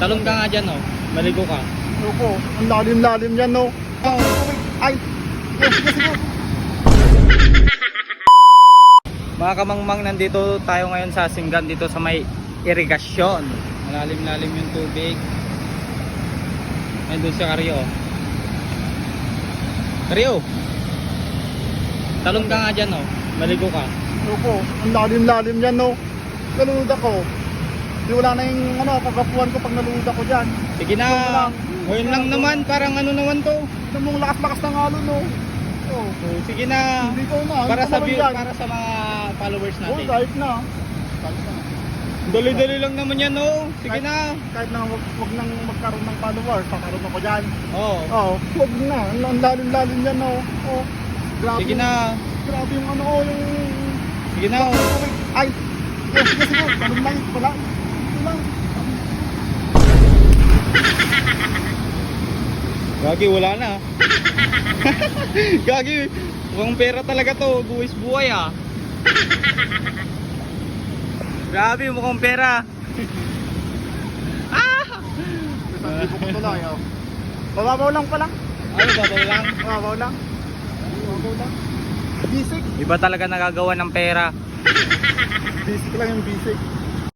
Talon ka nga dyan, oh. Maligo ka. Opo, ang lalim-lalim yan, no? Ay! Yes, yes, yes. Mga kamangmang, nandito tayo ngayon sa Singgan, dito sa may irigasyon. Malalim-lalim yung tubig. Nandun si Karyo. Karyo! Talon ka nga dyan, oh. Maligo ka. Opo, ang lalim-lalim yan, no? Nalunod ako. Di wala na yung kagapuan ko pag nalunod ako dyan. Sige na. Ngayon lang naman, parang ano naman to. Namang lakas-lakas ng halo, no? Oh. Oh, sige na. Hindi ko na. Para Hindi sa ko view, na yan. para sa mga followers Oh, natin. kahit na. Kahit na. Dali-dali lang naman yan, oh. Sige Kahit- na. Kahit na wag nang magkaroon ng followers, kakaroon ako dyan. Oh. Oo, wag na. Ang lalim-lalim yan, no? Oh. Grabe. Sige na. Grabe yung ano, oh, yung... Sige na, oh. Ay! Yes, yes, yes. Ganun lang. Wala. Wala. Gagi, wala na. Gagi, mukhang pera talaga to. Buwis buhay, ah. Grabe, mukhang pera. Ah! Isang libo ko tuloy, oh. Bababaw lang pala. Ano, babaw lang. Bababaw lang. Bababaw lang. Basic. Iba talaga nagagawa ng pera. Basic lang yung basic.